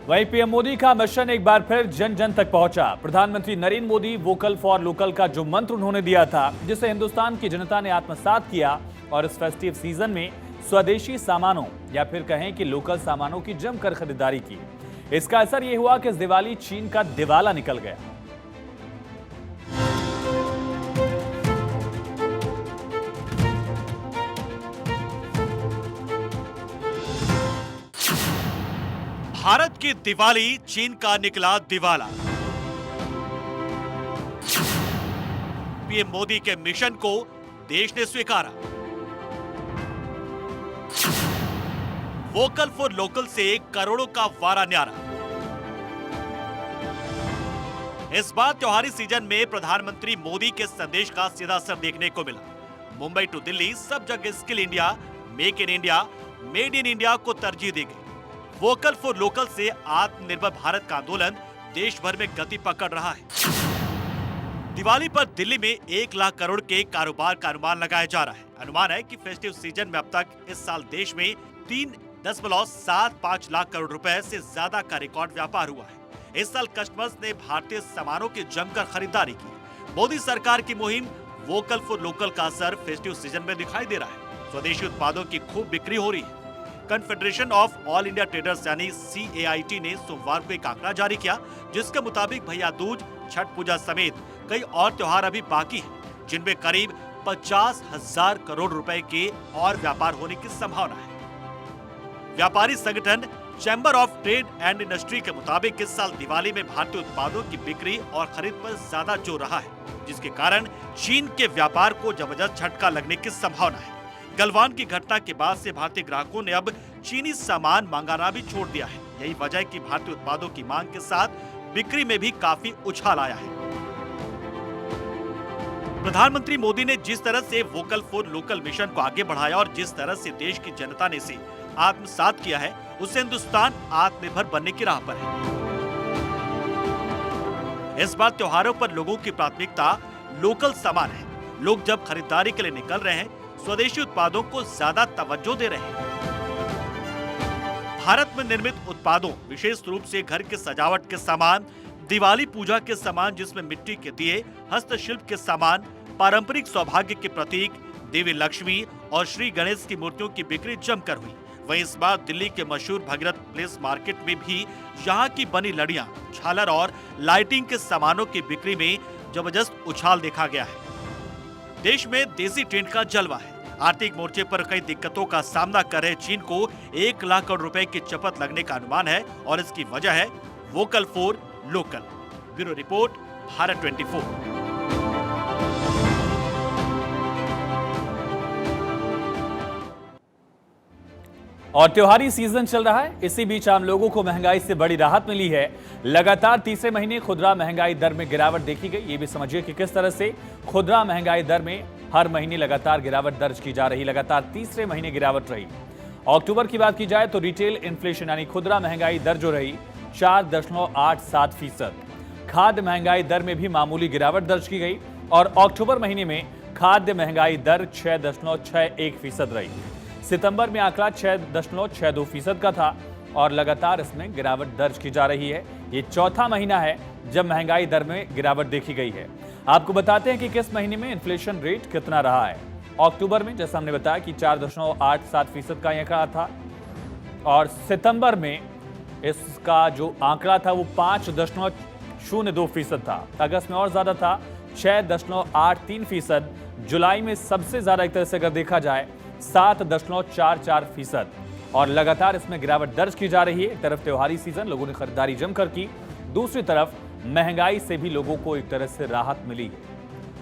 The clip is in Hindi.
वहीं पीएम मोदी का मिशन एक बार फिर जन जन तक पहुंचा। प्रधानमंत्री Narendra Modi vocal for local का जो मंत्र उन्होंने दिया था, जिसे हिंदुस्तान की जनता ने आत्मसात किया और इस फेस्टिव सीजन में स्वदेशी सामानों या फिर कहें कि लोकल सामानों की जमकर खरीदारी की। इसका असर यह हुआ कि इस दिवाली चीन का दिवाला निकल गया। भारत की दिवाली, चीन का निकला दिवाला। पीएम मोदी के मिशन को देश ने स्वीकारा। वोकल फॉर लोकल से करोड़ों का वारा न्यारा। इस बार त्योहारी सीजन में प्रधानमंत्री मोदी के संदेश का सीधा असर देखने को मिला। मुंबई टू दिल्ली सब जगह skill India, make in India, made in India को तरजीह दी गई। वोकल फॉर लोकल से आत्मनिर्भर भारत का आंदोलन देश भर में गति पकड़ रहा है। दिवाली पर दिल्ली में 1 लाख करोड़ के कारोबार का अनुमान लगाया जा रहा है। अनुमान है कि फेस्टिव सीजन में अब तक इस साल देश में 3.75 लाख करोड़ रुपए से ज्यादा का रिकॉर्ड व्यापार हुआ है। इस साल कस्टमर्स ने भारतीय सामानों की जमकर खरीदारी की। मोदी सरकार की मुहिम वोकल फॉर लोकल का असर फेस्टिव सीजन में दिखाई दे रहा है। स्वदेशी उत्पादों की खूब बिक्री हो रही है। Confederation of all India traders यानी CAIT ने सोमवार को एक आंकड़ा जारी किया, जिसके मुताबिक भैया दूज, छठ पूजा समेत कई और त्योहार अभी बाकी हैं, जिनमें करीब 50,000 करोड़ रुपए के और व्यापार होने की संभावना है। व्यापारी संगठन chamber of trade and industry के मुताबिक इस साल दिवाली में भारतीय उत्पादों की बिक्री और खरीद पर ज्यादा जोर रहा है, जिसके कारण चीन के व्यापार को जबरदस्त झटका लगने की संभावना है। गलवान की घटना के बाद से भारतीय ग्राहकों ने अब चीनी सामान मंगाना भी छोड़ दिया है। यही वजह है कि भारतीय उत्पादों की मांग के साथ बिक्री में भी काफी उछाल आया है। प्रधानमंत्री मोदी ने जिस तरह से वोकल फॉर लोकल मिशन को आगे बढ़ाया और जिस तरह से देश की जनता ने इसे आत्मसात किया है, उससे हिंदुस्तान आत्मनिर्भर बनने की राह पर है। इस बार त्योहारों पर लोगों की प्राथमिकता लोकल सामान है। लोग जब खरीदारी के लिए निकल रहे हैं, स्वदेशी उत्पादों को ज्यादा तवज्जो दे रहे हैं। भारत में निर्मित उत्पादों, विशेष रूप से घर के सजावट के सामान, दिवाली पूजा के सामान जिसमें मिट्टी के दिए, हस्तशिल्प के सामान, पारंपरिक सौभाग्य के प्रतीक, देवी लक्ष्मी और श्री गणेश की मूर्तियों की बिक्री जमकर हुई। वहीं इस बार दिल्ली के मशहूर भगीरथ प्लेस मार्केट में भी यहाँ की बनी लड़ियां, झालर और लाइटिंग के सामानों की बिक्री में जबरदस्त उछाल देखा गया है। देश में देसी ट्रेंड का जलवा है। आर्थिक मोर्चे पर कई दिक्कतों का सामना कर रहे चीन को 1 लाख करोड़ रुपए की चपत लगने का अनुमान है और इसकी वजह है vocal for local. Bureau report, Bharat 24। और त्योहारी सीजन चल रहा है। इसी बीच आम लोगों को महंगाई से बड़ी राहत मिली है। लगातार तीसरे महीने खुदरा महंगाई दर में गिरावट देखी गई। ये भी समझिए कि किस तरह से खुदरा महंगाई दर में हर महीने लगातार गिरावट दर्ज की जा रही। लगातार तीसरे महीने गिरावट रही। अक्टूबर की बात की जाए तो रिटेल इन्फ्लेशन यानी खुदरा महंगाई दर जो रही 4.87%। खाद्य महंगाई दर में भी मामूली गिरावट दर्ज की गई और अक्टूबर महीने में खाद्य महंगाई दर 6.61% रही। सितंबर में आंकड़ा 6.62% का था और लगातार इसमें गिरावट दर्ज की जा रही है। ये चौथा महीना है जब महंगाई दर में गिरावट देखी गई है। आपको बताते हैं कि किस महीने में इन्फ्लेशन रेट कितना रहा है। अक्टूबर में जैसा हमने बताया कि 4.87% का आंकड़ा था और सितंबर में इसका जो आंकड़ा था वो 5.02% था। अगस्त में और ज्यादा था 6.83%। जुलाई में सबसे ज्यादा एक तरह से अगर देखा जाए 7.44% और लगातार इसमें गिरावट दर्ज की जा रही है। एक तरफ त्योहारी सीजन, लोगों ने खरीदारी जमकर की, दूसरी तरफ महंगाई से भी लोगों को एक तरह से राहत मिली है।